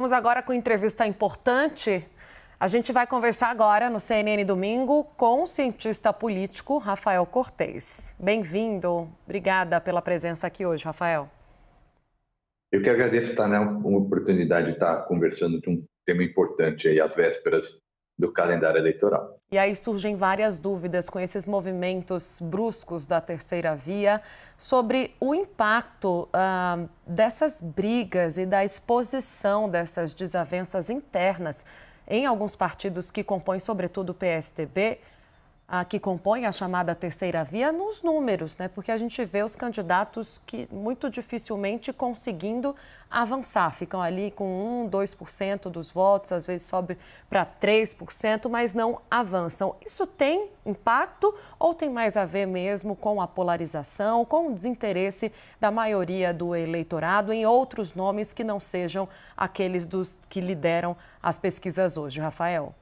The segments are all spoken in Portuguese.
Vamos agora com entrevista importante. A gente vai conversar agora no CNN Domingo com o cientista político Rafael Cortez. Bem-vindo. Obrigada pela presença aqui hoje, Rafael. Eu que agradeço estar uma oportunidade de estar conversando de um tema importante aí às vésperas do calendário eleitoral. E aí surgem várias dúvidas com esses movimentos bruscos da terceira via sobre o impacto dessas brigas e da exposição dessas desavenças internas em alguns partidos que compõem, sobretudo o PSDB, que compõem a chamada terceira via, nos números, né? Porque a gente vê os candidatos que muito dificilmente conseguindo avançar, ficam ali com 1, 2% dos votos, às vezes sobe para 3%, mas não avançam. Isso tem impacto ou tem mais a ver mesmo com a polarização, com o desinteresse da maioria do eleitorado em outros nomes que não sejam aqueles dos que lideram as pesquisas hoje, Rafael?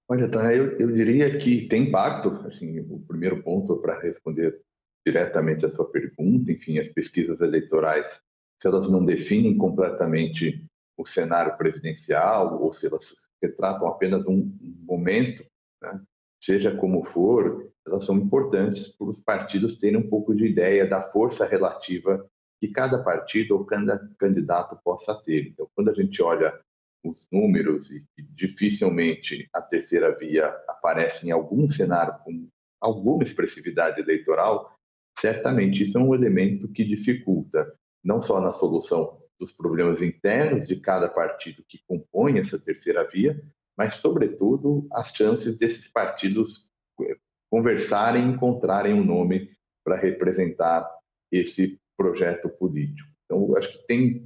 Olha, Tânia, eu diria que tem impacto. Assim, o primeiro ponto para responder diretamente a sua pergunta, enfim, as pesquisas eleitorais, se elas não definem completamente o cenário presidencial ou se elas retratam apenas um momento, né, seja como for, elas são importantes para os partidos terem um pouco de ideia da força relativa que cada partido ou cada candidato possa ter. Então, quando a gente olha os números e que dificilmente a terceira via aparece em algum cenário com alguma expressividade eleitoral, certamente isso é um elemento que dificulta, não só na solução dos problemas internos de cada partido que compõe essa terceira via, mas, sobretudo, as chances desses partidos conversarem e encontrarem um nome para representar esse projeto político. Então, acho que tem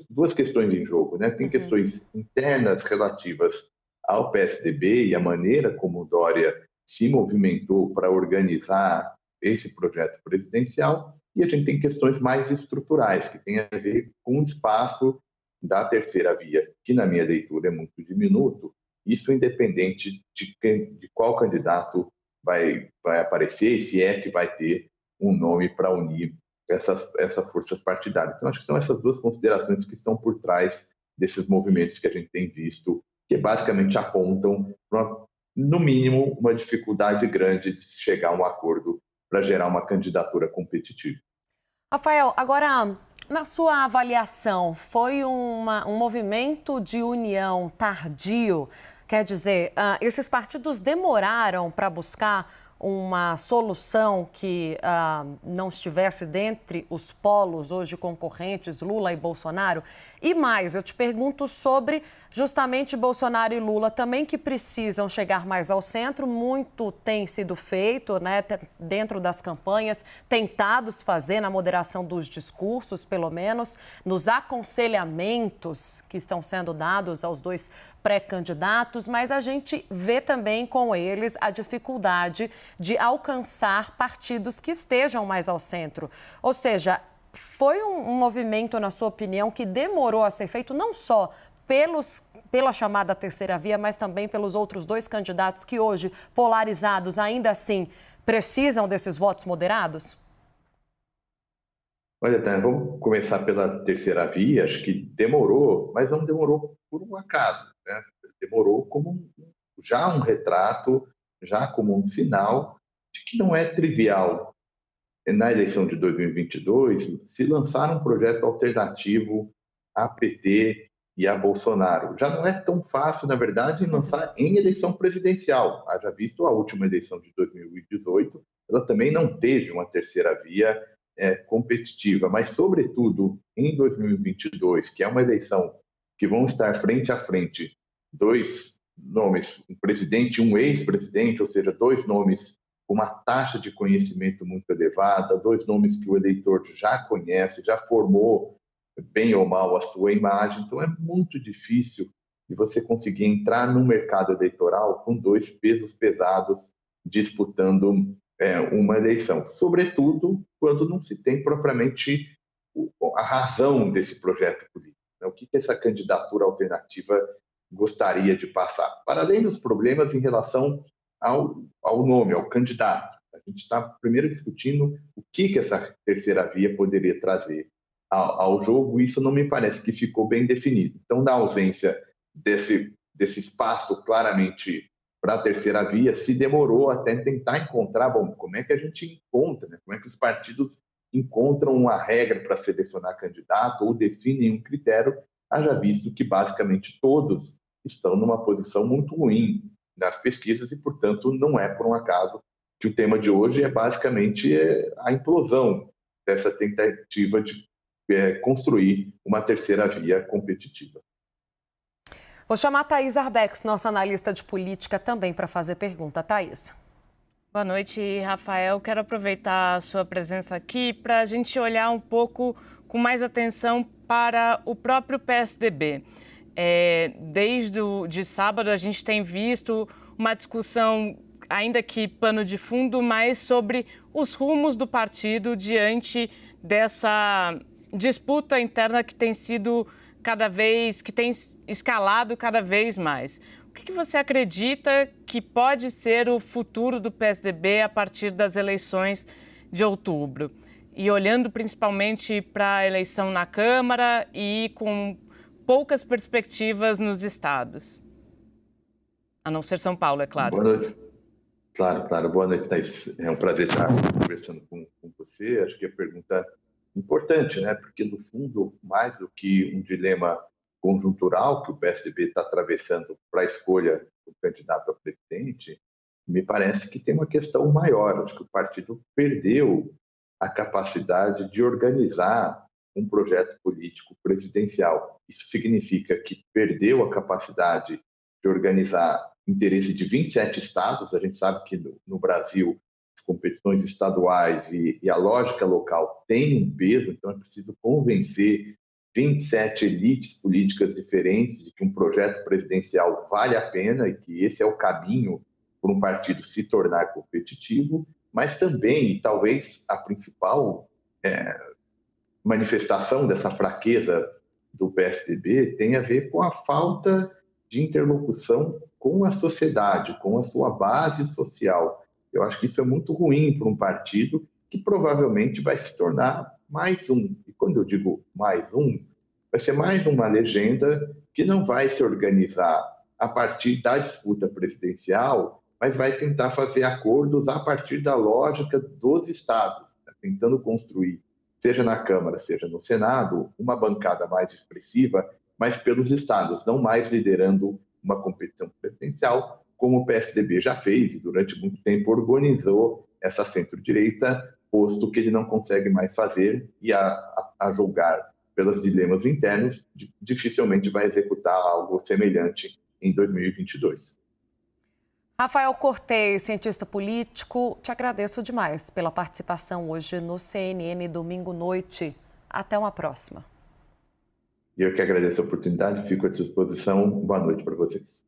duas questões em jogo, né? Tem questões internas relativas ao PSDB e a maneira como o Dória se movimentou para organizar esse projeto presidencial, e a gente tem questões mais estruturais, que têm a ver com o espaço da terceira via, que na minha leitura é muito diminuto, isso independente de qual candidato vai aparecer, se é que vai ter um nome para unir essas forças partidárias. Então, acho que são essas duas considerações que estão por trás desses movimentos que a gente tem visto, que basicamente apontam para, no mínimo, uma dificuldade grande de chegar a um acordo para gerar uma candidatura competitiva. Rafael, agora, na sua avaliação, foi um movimento de união tardio? Quer dizer, esses partidos demoraram para buscar uma solução que não estivesse dentre os polos hoje concorrentes, Lula e Bolsonaro? E mais, eu te pergunto sobre justamente Bolsonaro e Lula também, que precisam chegar mais ao centro. Muito tem sido feito, né, dentro das campanhas, tentados fazer na moderação dos discursos, pelo menos, nos aconselhamentos que estão sendo dados aos dois pré-candidatos, mas a gente vê também com eles a dificuldade de alcançar partidos que estejam mais ao centro. Ou seja, foi um movimento, na sua opinião, que demorou a ser feito não só pela chamada terceira via, mas também pelos outros dois candidatos que hoje, polarizados, ainda assim, precisam desses votos moderados? Olha, Tânia, vamos começar pela terceira via. Acho que demorou, mas não demorou por um acaso, né? Demorou como já um retrato, já como um sinal de que não é trivial, na eleição de 2022, se lançar um projeto alternativo a PT e a Bolsonaro. Já não é tão fácil, na verdade, lançar em eleição presidencial. Haja visto a última eleição de 2018, ela também não teve uma terceira via competitiva, mas, sobretudo, em 2022, que é uma eleição que vão estar frente a frente dois nomes, um presidente e um ex-presidente, ou seja, dois nomes com uma taxa de conhecimento muito elevada, dois nomes que o eleitor já conhece, já formou, bem ou mal, a sua imagem. Então, é muito difícil de você conseguir entrar no mercado eleitoral com dois pesos pesados disputando uma eleição, sobretudo quando não se tem propriamente a razão desse projeto político, né? O que essa candidatura alternativa gostaria de passar, para além dos problemas em relação ao nome, ao candidato. A gente está primeiro discutindo o que essa terceira via poderia trazer. ao jogo, isso não me parece que ficou bem definido. Então, na ausência desse espaço claramente para a terceira via, se demorou até tentar encontrar, bom, como é que a gente encontra, né? Como é que os partidos encontram uma regra para selecionar candidato ou definem um critério, haja visto que basicamente todos estão numa posição muito ruim nas pesquisas e, portanto, não é por um acaso que o tema de hoje é basicamente a implosão dessa tentativa de construir uma terceira via competitiva. Vou chamar a Thaís Arbex, nossa analista de política, também para fazer pergunta. Thaís. Boa noite, Rafael. Quero aproveitar a sua presença aqui para a gente olhar um pouco com mais atenção para o próprio PSDB. Desde de sábado a gente tem visto uma discussão, ainda que pano de fundo, mais sobre os rumos do partido diante dessa disputa interna que tem sido que tem escalado cada vez mais. O que você acredita que pode ser o futuro do PSDB a partir das eleições de outubro? E olhando principalmente para a eleição na Câmara e com poucas perspectivas nos estados. A não ser São Paulo, é claro. Boa noite. Claro. Boa noite, Thaís. É um prazer estar conversando com você. Acho que a pergunta importante, né? Porque, no fundo, mais do que um dilema conjuntural que o PSDB está atravessando para a escolha do candidato a presidente, me parece que tem uma questão maior. Acho que o partido perdeu a capacidade de organizar um projeto político presidencial. Isso significa que perdeu a capacidade de organizar interesse de 27 estados. A gente sabe que no Brasil as competições estaduais e a lógica local têm um peso, então é preciso convencer 27 elites políticas diferentes de que um projeto presidencial vale a pena e que esse é o caminho para um partido se tornar competitivo, mas também, e talvez a principal manifestação dessa fraqueza do PSDB tem a ver com a falta de interlocução com a sociedade, com a sua base social. Eu acho que isso é muito ruim para um partido que provavelmente vai se tornar mais um. E quando eu digo mais um, vai ser mais uma legenda que não vai se organizar a partir da disputa presidencial, mas vai tentar fazer acordos a partir da lógica dos estados, né? Tentando construir, seja na Câmara, seja no Senado, uma bancada mais expressiva, mas pelos estados, não mais liderando uma competição presidencial, como o PSDB já fez e durante muito tempo organizou essa centro-direita, posto que ele não consegue mais fazer e a julgar pelos dilemas internos, dificilmente vai executar algo semelhante em 2022. Rafael Cortez, cientista político, te agradeço demais pela participação hoje no CNN Domingo Noite. Até uma próxima. Eu que agradeço a oportunidade, fico à disposição. Boa noite para vocês.